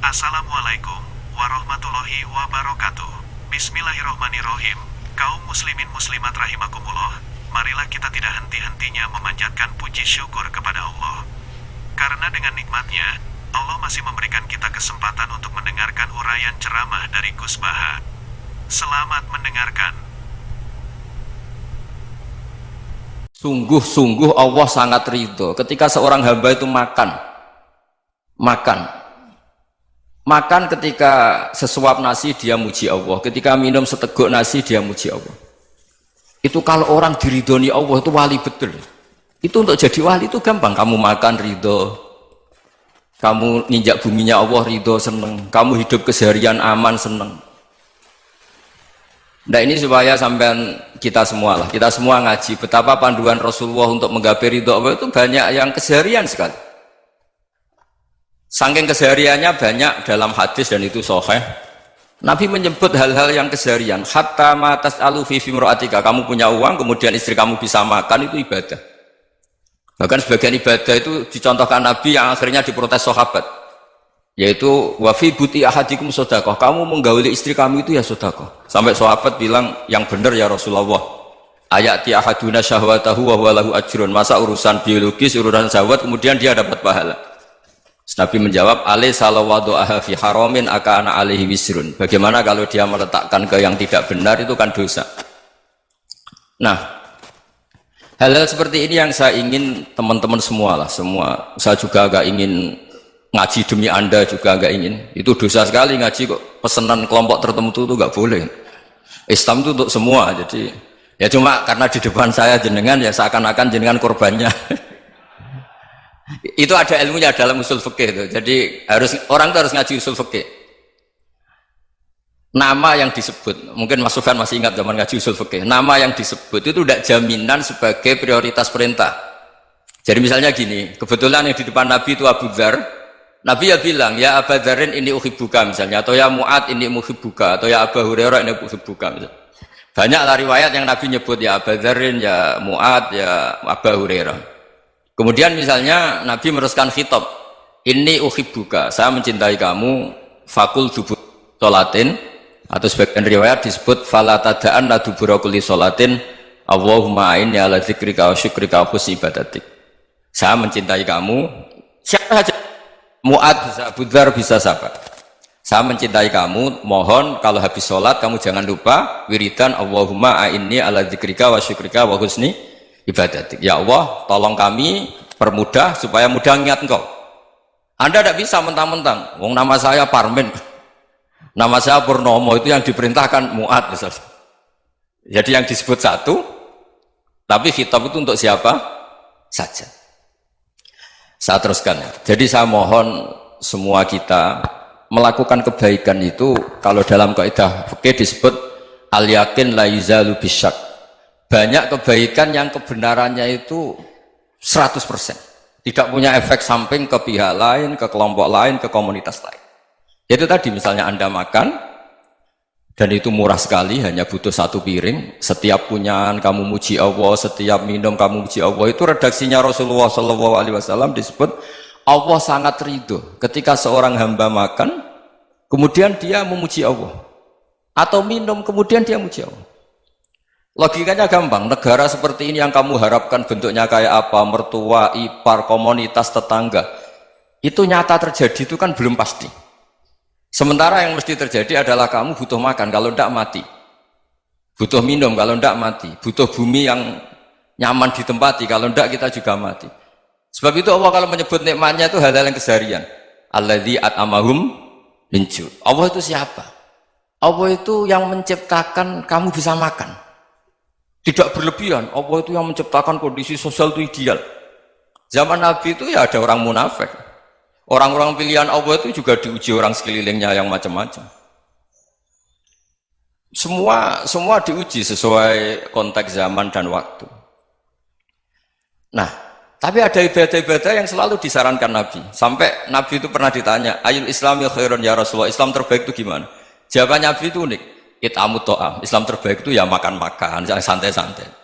Assalamualaikum warahmatullahi wabarakatuh. Bismillahirrohmanirrohim. Kaum muslimin muslimat rahimakumullah, marilah kita tidak henti-hentinya memanjatkan puji syukur kepada Allah. Karena dengan nikmatnya, Allah masih memberikan kita kesempatan untuk mendengarkan uraian ceramah dari Gus Baha. Selamat mendengarkan. Sungguh-sungguh Allah sangat ridho ketika seorang hamba itu makan ketika sesuap nasi dia muji Allah, ketika minum seteguk nasi dia muji Allah. Itu kalau orang diridhoni Allah itu wali betul. Itu untuk jadi wali itu gampang, kamu makan ridho, kamu ninjak buminya Allah ridho seneng, kamu hidup keseharian aman seneng. Nah ini supaya sampean kita semua ngaji betapa panduan Rasulullah untuk menggapai ridho Allah itu banyak yang keseharian sekali. Saking kesehariannya banyak dalam hadis dan itu sahih. Nabi menyebut hal-hal yang keseharian. Hatta ma tas'alu fi imra'atika, kamu punya uang kemudian istri kamu bisa makan, itu ibadah. Bahkan sebagian ibadah itu dicontohkan Nabi yang akhirnya diprotes sahabat, yaitu wa fi buti ahadikum sedekah, kamu menggauli istri kamu itu ya sedekah. Sampai sahabat bilang, yang benar ya Rasulullah, ayati ahaduna syahwatahu wa huwa lahu ajrun, masa urusan biologis, urusan syahwat kemudian dia dapat pahala. Nabi menjawab, alaysa lawadhu'aha fi haramin akana alaihi wisrun, bagaimana kalau dia meletakkan ke yang tidak benar, itu kan dosa. Nah, hal-hal seperti ini yang saya ingin teman-teman semua, saya juga agak ingin ngaji demi Anda juga agak ingin. Itu dosa sekali ngaji kok pesanan kelompok tertentu itu nggak boleh. Islam itu untuk semua. Jadi ya cuma karena di depan saya jenengan ya seakan-akan jenengan korbannya. Itu ada ilmunya dalam usul fikih itu. Jadi orang itu harus ngaji usul fikih. Nama yang disebut, mungkin Mas Sufyan masih ingat zaman ngaji usul fikih. Nama yang disebut itu tidak jaminan sebagai prioritas perintah. Jadi misalnya gini, kebetulan yang di depan Nabi itu Abu Dzar. Nabi ya bilang, ya Aba Dzarin ini uhibbuka misalnya, atau ya Mu'ad ini uhibbuka, atau ya Aba Hurairah ini uhibbuka misalnya. Banyaklah riwayat yang Nabi nyebut ya Aba Dzarin, ya Mu'ad, ya Aba Hurairah. Kemudian misalnya Nabi meneruskan khitab, ini uhibbuka, saya mencintai kamu, fakul dubur sholatin, atau sebagian riwayat disebut fala tada'an la dubura kulli sholatin Allahumma inni ala dzikrika wa syukrika wa husni ibadatik. Saya mencintai kamu, siapa saja, Mu'ad bisa, Abu Dzar bisa sahabat. Saya mencintai kamu, mohon kalau habis sholat kamu jangan lupa wiridan Allahumma a'inni ala dzikrika wa syukrika wa husni ibadatik. Ya Allah, tolong kami permudah supaya mudah ingat engkau. Anda tidak bisa mentang-mentang, wong nama saya Parmin, nama saya Purnomo, itu yang diperintahkan Mu'ad misalnya. Jadi yang disebut satu, tapi khitab itu untuk siapa saja. Saya teruskan. Jadi saya mohon semua kita melakukan kebaikan itu, kalau dalam kaidah fikih disebut al yakin la yuzalu bisyak. Banyak kebaikan yang kebenarannya itu 100%, tidak punya efek samping ke pihak lain, ke kelompok lain, ke komunitas lain. Itu tadi misalnya Anda makan dan itu murah sekali, hanya butuh satu piring, setiap punyaan kamu muji Allah, setiap minum kamu muji Allah. Itu redaksinya Rasulullah SAW disebut Allah sangat ridho ketika seorang hamba makan kemudian dia memuji Allah, atau minum kemudian dia muji Allah. Logikanya gampang, negara seperti ini yang kamu harapkan bentuknya kayak apa, mertua, ipar, komunitas, tetangga, itu nyata terjadi itu kan belum pasti. Sementara yang mesti terjadi adalah kamu butuh makan, kalau tidak mati. Butuh minum, kalau tidak mati. Butuh bumi yang nyaman ditempati, kalau tidak kita juga mati. Sebab itu Allah kalau menyebut nikmatnya itu hal-hal yang keseharian. Alladzi at'amahum min ju'. Allah itu siapa? Allah itu yang menciptakan kamu bisa makan. Tidak berlebihan. Allah itu yang menciptakan kondisi sosial itu ideal. Zaman Nabi itu ya ada orang munafik. Orang-orang pilihan Allah itu juga diuji orang sekelilingnya yang macam-macam. Semua diuji sesuai konteks zaman dan waktu. Nah, tapi ada ibadah-ibadah yang selalu disarankan Nabi. Sampai Nabi itu pernah ditanya, ayul islami khairun ya Rasulullah, Islam terbaik itu gimana? Jawaban Nabi itu unik, it'amut ta'am. Islam terbaik itu ya makan-makan, yang santai-santai.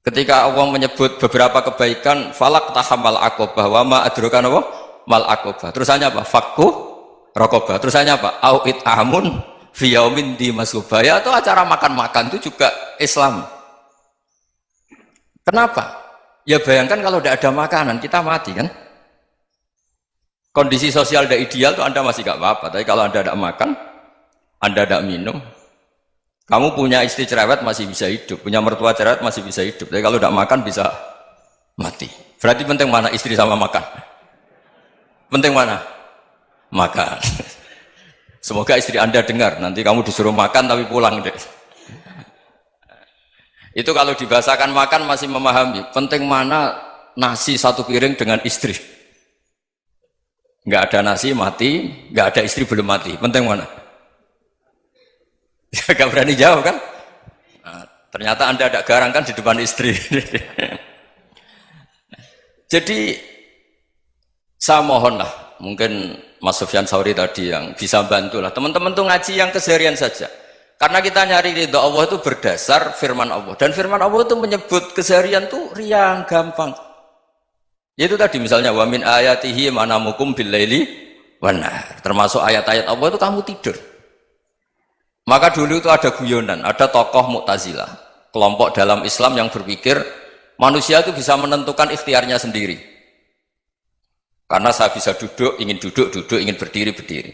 Ketika Allah menyebut beberapa kebaikan, falak tahamal aqobah wa ma adrokan apa? Mal aqobah. Terusannya apa? Fakku raqabah. Terusannya apa? Au it'amun fi yaumin di masghubaya, atau acara makan-makan itu juga Islam. Kenapa? Ya bayangkan kalau tidak ada makanan kita mati kan. Kondisi sosial tidak ideal tuh Anda masih gak apa-apa, tapi kalau Anda tidak makan, Anda tidak minum, kamu punya istri cerewet masih bisa hidup, punya mertua cerewet masih bisa hidup, tapi kalau tidak makan bisa mati. Berarti penting mana istri sama makan? Penting mana? Makan. Semoga istri Anda dengar, nanti kamu disuruh makan tapi pulang deh. Itu kalau dibahasakan makan masih memahami. Penting mana nasi satu piring dengan istri. Nggak ada nasi mati, nggak ada istri belum mati. Penting mana? Gak berani jawab kan? Nah, ternyata Anda ada garang kan di depan istri. Jadi saya mohonlah, mungkin Mas Sufyan Sauri tadi yang bisa bantulah teman-teman tuh ngaji yang keseharian saja. Karena kita nyari ridha Allah itu berdasar firman Allah, dan firman Allah itu menyebut keseharian tuh riang gampang. Yaitu tadi misalnya wa min ayatihi manamukum billaili wan nahar. Termasuk ayat-ayat Allah itu kamu tidur. Maka dulu itu ada guyonan, ada tokoh Mu'tazilah, kelompok dalam Islam yang berpikir manusia itu bisa menentukan ikhtiarnya sendiri. Karena saya bisa duduk, ingin duduk, duduk, ingin berdiri, berdiri.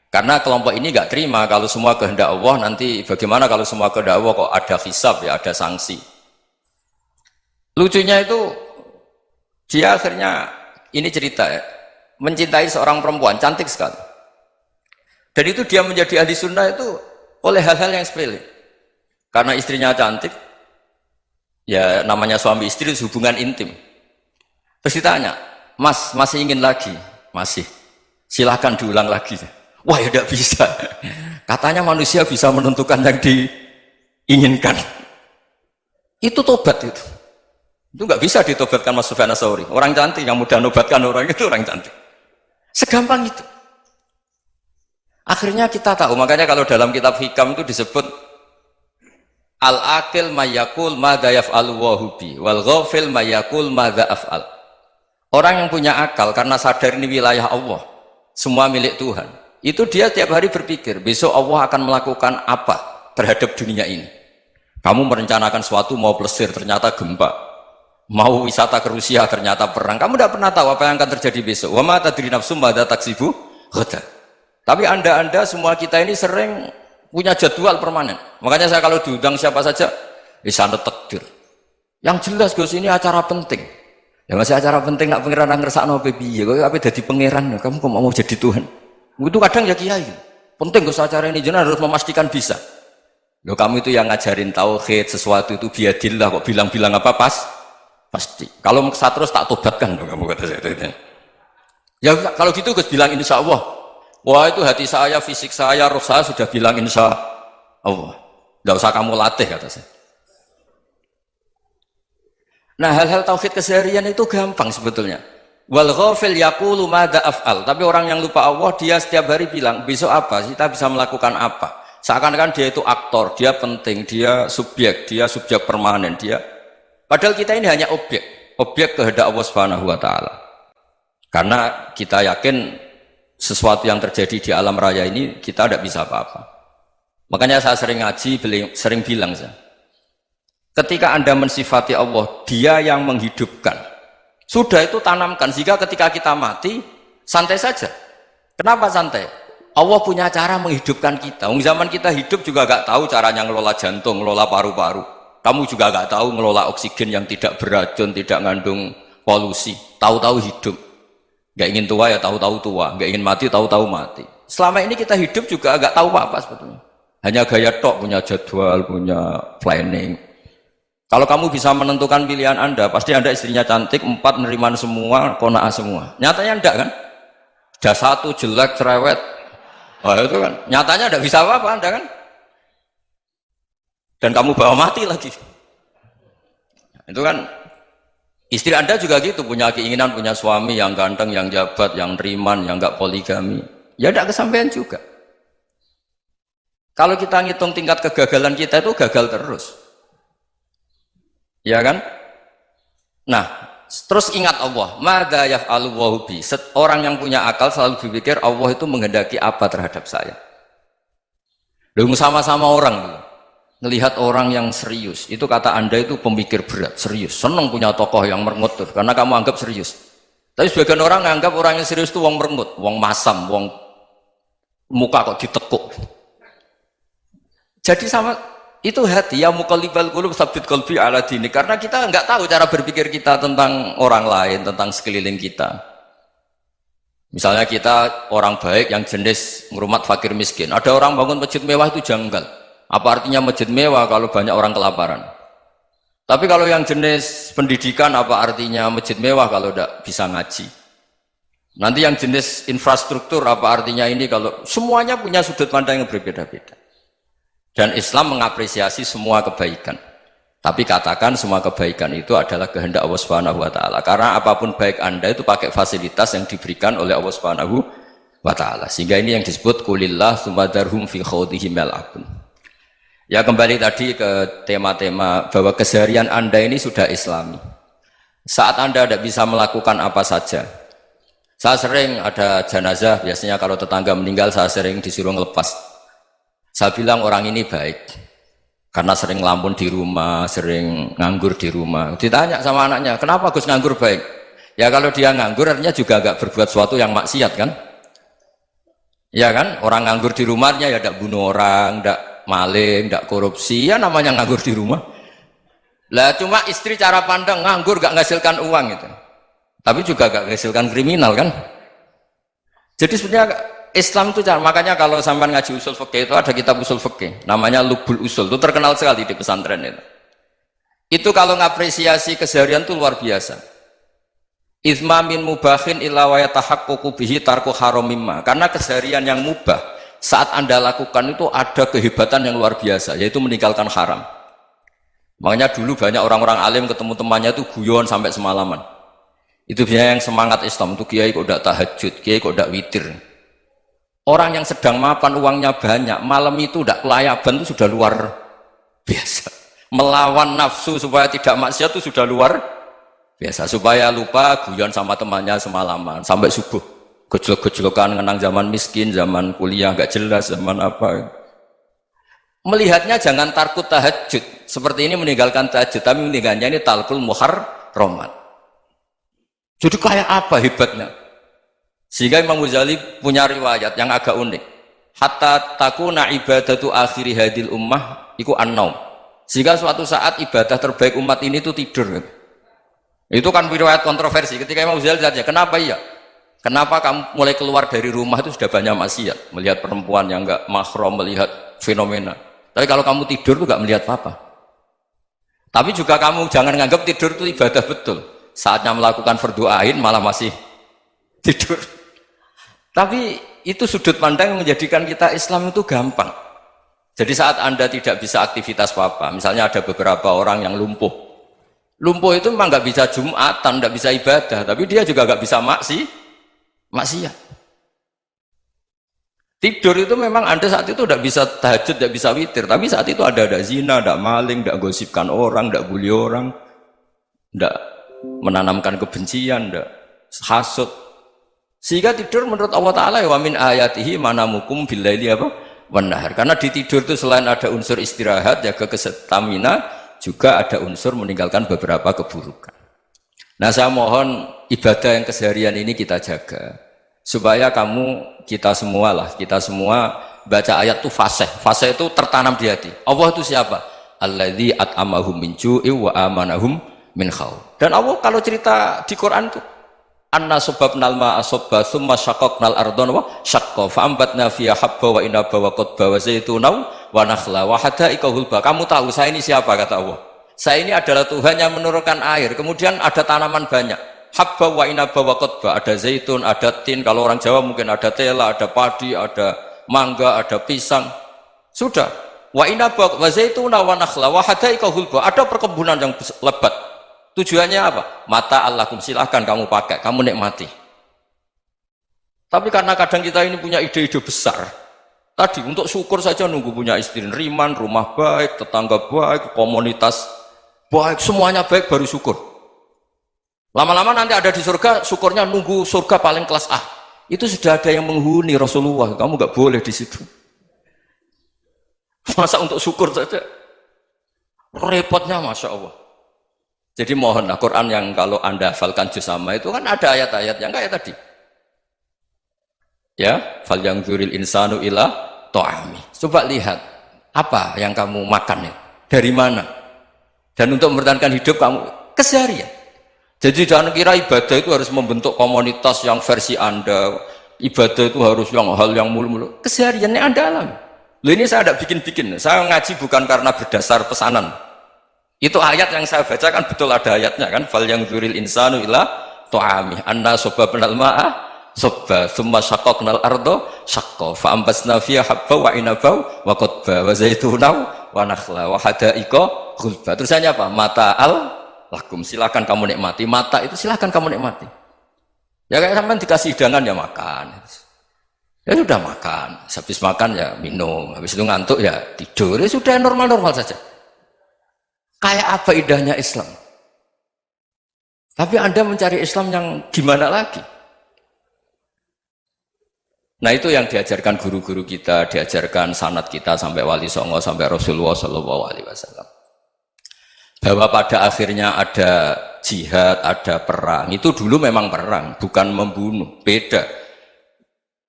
Karena kelompok ini nggak terima kalau semua kehendak Allah, nanti bagaimana kalau semua kehendak Allah kok ada hisab ya, ada sanksi. Lucunya itu dia akhirnya, ini cerita ya, mencintai seorang perempuan, cantik sekali. Dan itu dia menjadi ahli sunnah itu oleh hal-hal yang sepele. Karena istrinya cantik, ya namanya suami istri itu hubungan intim. Terus ditanya, Mas, masih ingin lagi? Masih. Silahkan diulang lagi. Wah ya tidak bisa. Katanya manusia bisa menentukan yang diinginkan. Itu tobat itu. Itu nggak bisa ditobatkan Mas Sufyan Ats-Tsauri. Orang cantik yang mudah nobatkan orang itu orang cantik. Segampang itu. Akhirnya kita tahu, makanya kalau dalam kitab Hikam itu disebut al-aqil mayyakul madza yaf'alu wa hubi wal ghafil mayyakul madza af'al. Orang yang punya akal karena sadar ini wilayah Allah, semua milik Tuhan. Itu dia tiap hari berpikir, besok Allah akan melakukan apa terhadap dunia ini. Kamu merencanakan suatu mau plesir, ternyata gempa. Mau wisata ke Rusia, ternyata perang. Kamu tidak pernah tahu apa yang akan terjadi besok. Wa ma tadri nafsum madza taksibu ghadan. Tapi anda semua kita ini sering punya jadwal permanen. Makanya saya kalau diundang siapa saja, sana takdir. Yang jelas Gus ini acara penting. Ya masih acara penting nggak pangeran ngersakno piye. Kok apa jadi pangeran? Kamu kok mau jadi Tuhan? Itu kadang ya kiai. Penting Gus acara ini jenengan harus memastikan bisa. Loh kamu itu yang ngajarin tauhid, sesuatu itu biadillah kok bilang-bilang apa pasti. Kalau maksa terus tak tobatkan loh kamu kata saya itu. Ya kalau gitu Gus bilang insya Allah. Wah itu hati saya, fisik saya, roh saya sudah bilang insya Allah. Tidak usah kamu latih kata saya. Nah hal-hal tauhid keseharian itu gampang sebetulnya. Wal ghafil yaqulu madza af'al. Tapi orang yang lupa Allah dia setiap hari bilang besok apa? Kita bisa melakukan apa? Seakan-akan dia itu aktor, dia penting, dia subjek permanen, dia. Padahal kita ini hanya objek kehendak Allah Subhanahu wa taala. Karena kita yakin sesuatu yang terjadi di alam raya ini kita tidak bisa apa-apa. Makanya saya sering ngaji, sering bilang saya, ketika Anda mensifati Allah, Dia yang menghidupkan. Sudah itu tanamkan sehingga ketika kita mati santai saja. Kenapa santai? Allah punya cara menghidupkan kita. Zaman kita hidup juga gak tahu caranya ngelola jantung, ngelola paru-paru. Kamu juga gak tahu ngelola oksigen yang tidak beracun, tidak mengandung polusi. Tahu-tahu hidup. Gak ingin tua ya tahu-tahu tua, gak ingin mati tahu-tahu mati. Selama ini kita hidup juga gak tahu apa-apa sebetulnya. Hanya gaya tok, punya jadwal, punya planning. Kalau kamu bisa menentukan pilihan Anda, pasti Anda istrinya cantik, 4 neriman semua, qanaah semua. Nyatanya enggak kan? Ada 1 jelek, cerewet. Oh itu kan, nyatanya enggak bisa apa-apa Anda kan? Dan kamu bawa mati lagi. Itu kan istri Anda juga gitu, punya keinginan punya suami yang ganteng, yang jabat, yang neriman, yang enggak poligami. Ya enggak kesampaian juga. Kalau kita ngitung tingkat kegagalan kita itu gagal terus. Ya kan? Nah, Terus ingat Allah, madza yaf'alu wa bi. Orang yang punya akal selalu berpikir Allah itu menghendaki apa terhadap saya. Lalu sama-sama orang tuh, ngelihat orang yang serius, itu kata Anda itu pemikir berat, serius, senang punya tokoh yang merengut tuh, karena kamu anggap serius. Tapi sebagian orang anggap orang yang serius itu wong merengut, wong masam, wong muka kok ditekuk. Jadi sama itu hati ya muqallibal qulub tsabbit qalbi ala dini, karena kita nggak tahu cara berpikir kita tentang orang lain, tentang sekeliling kita. Misalnya kita orang baik yang jenis ngrumat fakir miskin, ada orang bangun masjid mewah itu janggal. Apa artinya masjid mewah kalau banyak orang kelaparan? Tapi kalau yang jenis pendidikan, apa artinya masjid mewah kalau tidak bisa ngaji? Nanti yang jenis infrastruktur, apa artinya ini kalau semuanya punya sudut pandang yang berbeda-beda. Dan Islam mengapresiasi semua kebaikan. Tapi katakan semua kebaikan itu adalah kehendak Allah Subhanahu wa taala. Karena apapun baik Anda itu pakai fasilitas yang diberikan oleh Allah Subhanahu wa taala. Sehingga ini yang disebut qulillah tsumadarhum fi khawdihim yal'abun. Ya kembali tadi ke tema-tema bahwa keseharian Anda ini sudah Islami. Saat Anda tidak bisa melakukan apa saja. Saya sering ada jenazah, biasanya kalau tetangga meninggal saya sering disuruh ngelepas. Saya bilang orang ini baik karena sering ngelamun di rumah, sering nganggur di rumah. Ditanya sama anaknya, kenapa Gus nganggur baik? Ya kalau dia nganggur artinya juga agak berbuat sesuatu yang maksiat kan? Ya kan? Orang nganggur di rumahnya ya tidak bunuh orang, tidak maling, tidak korupsi, ya namanya nganggur di rumah. Lah cuma istri cara pandang nganggur gak menghasilkan uang itu. Tapi juga gak menghasilkan kriminal kan? Jadi sebenarnya Islam itu makanya kalau sampai ngaji usul fikih itu ada kitab usul fikih namanya Lubul Usul, itu terkenal sekali di pesantren itu. Itu kalau ngapresiasi keseharian itu luar biasa. Izma min mubahin illa wa yatahaqqaqu bihi tarku haramimma. Karena keseharian yang mubah saat Anda lakukan itu ada kehebatan yang luar biasa, yaitu meninggalkan haram. Makanya dulu banyak orang-orang alim ketemu temannya itu guyon sampai semalaman. Itu biasanya yang semangat Islam itu kiai kok tidak tahajud, kiai kok tidak witir. Orang yang sedang mapan uangnya banyak, malam itu tidak kelayaban itu sudah luar biasa. Melawan nafsu supaya tidak maksiat itu sudah luar biasa. Supaya lupa guyon sama temannya semalaman sampai subuh. Gejlok-gejlokan ngenang zaman miskin, zaman kuliah nggak jelas, zaman apa. Melihatnya jangan tarkut tahajud. Seperti ini meninggalkan tahajud, tapi meninggalnya ini talkul muharramat. Jadi kayak apa hebatnya? Sehingga Imam Ghazali punya riwayat yang agak unik. Hatta takuna ibadatu akhiri hadil ummah iku an-naum. Sehingga suatu saat ibadah terbaik umat ini itu tidur. Itu kan riwayat kontroversi. Ketika Imam Ghazali tanya, kenapa iya? Kenapa kamu mulai keluar dari rumah itu sudah banyak maksiat? Melihat perempuan yang enggak mahram, melihat fenomena. Tapi kalau kamu tidur itu enggak melihat apa-apa. Tapi juga kamu jangan nganggap tidur itu ibadah betul. Saatnya melakukan fardu ain malah masih tidur. Tapi itu sudut pandang yang menjadikan kita Islam itu gampang. Jadi saat Anda tidak bisa aktivitas apa-apa, misalnya ada beberapa orang yang lumpuh. Lumpuh itu memang nggak bisa Jumatan, nggak bisa ibadah, tapi dia juga nggak bisa maksiat. Tidur itu memang Anda saat itu tidak bisa tahajud, tidak bisa witir, tapi saat itu ada zina, ada maling, tidak gosipkan orang, tidak bully orang, tidak menanamkan kebencian, tidak hasud. Sehingga tidur menurut Allah Ta'ala wa min ayatihi manamukum billaili apa? Wan-nahar. Karena di tidur itu selain ada unsur istirahat, jaga kestamina, juga ada unsur meninggalkan beberapa keburukan. Nah saya mohon ibadah yang keseharian ini kita jaga. Supaya kita semua baca ayat itu fasih. Fasih itu tertanam di hati. Allah itu siapa? Alladzi at'amahum min ju'i wa amanahum min khauf. Dan Allah kalau cerita di Quran itu anna sababnal ma'a sabba thumma syaqqaqnal ardha wa syaqqa fa ambatna fiha habba wa inaba wa qadba wa zaituna wa nakhla wa hadaika hulba. Kamu tahu saya ini siapa, kata Allah? Saya ini adalah Tuhan yang menurunkan air, kemudian ada tanaman banyak, habba wa inaba wa qadba, ada zaitun, ada tin, kalau orang Jawa mungkin ada tela, ada padi, ada mangga, ada pisang. Sudah. Wa inaba wa zaituna wa nakhla wa hadaika hulba, ada perkebunan yang lebat. Tujuannya apa? Mata Allahkum, silahkan kamu pakai, kamu nikmati. Tapi karena kadang kita ini punya ide-ide besar. Tadi untuk syukur saja nunggu punya istri riman, rumah baik, tetangga baik, komunitas baik, semuanya baik baru syukur. Lama-lama nanti ada di surga, syukurnya nunggu surga paling kelas A. Itu sudah ada yang menghuni Rasulullah, kamu nggak boleh di situ. Masa untuk syukur saja? Repotnya Masya Allah. Jadi mohonlah Quran yang kalau Anda hafalkan juz sama itu kan ada ayat-ayat yang kayak tadi. Ya, fal yang dzuril insanu ila ta'ami. Coba lihat apa yang kamu makan ya? Dari mana? Dan untuk mempertahankan hidup kamu keseharian. Jadi jangan kira ibadah itu harus membentuk komunitas yang versi Anda. Ibadah itu harus yang hal yang mulu-mulu. Kesehariannya Anda alami. Loh ini saya tidak bikin-bikin. Saya ngaji bukan karena berdasar pesanan. Itu ayat yang saya baca kan betul ada ayatnya kan. Fal yang dzuril insanu ila ta'ami. Anna sobabnal ma'ah sobba. Thumma syaqaqnal ardo syaqqa. Fa'ambasna fiha habba wa inabau wa qodba wa zaitunaw wa nakhla wa hada'iqa khulba. Terusannya apa? Mata'al lakum, silakan kamu nikmati. Mata itu silakan kamu nikmati. Ya kayak sampean dikasih hidangan ya makan. Ya sudah makan. Habis makan ya minum. Habis itu ngantuk ya tidur. Ya sudah normal-normal saja. Kayak apa indahnya Islam. Tapi Anda mencari Islam yang gimana lagi? Nah itu yang diajarkan guru-guru kita, diajarkan sanad kita sampai Wali Songo, sampai Rasulullah SAW. Bahwa pada akhirnya ada jihad, ada perang. Itu dulu memang perang, bukan membunuh. Beda.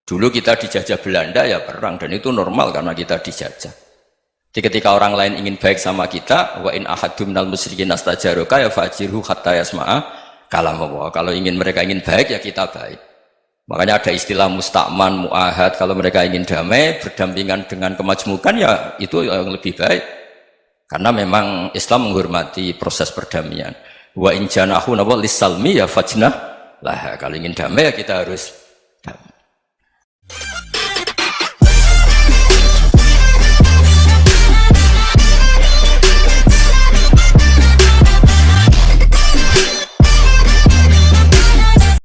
Dulu kita dijajah Belanda ya perang, dan itu normal karena kita dijajah. Jadi ketika orang lain ingin baik sama kita, wa in ahadum minal musyrikin astajaroka ya fajirhu hatta yasma'a kalam Allah. Kalau mereka ingin baik ya kita baik. Makanya ada istilah musta'man, mu'ahad. Kalau mereka ingin damai, berdampingan dengan kemajmukan ya itu yang lebih baik. Karena memang Islam menghormati proses perdamaian. Wa in janahu lis-salmi ya fajnah lah. Kalau ingin damai ya kita harus damai.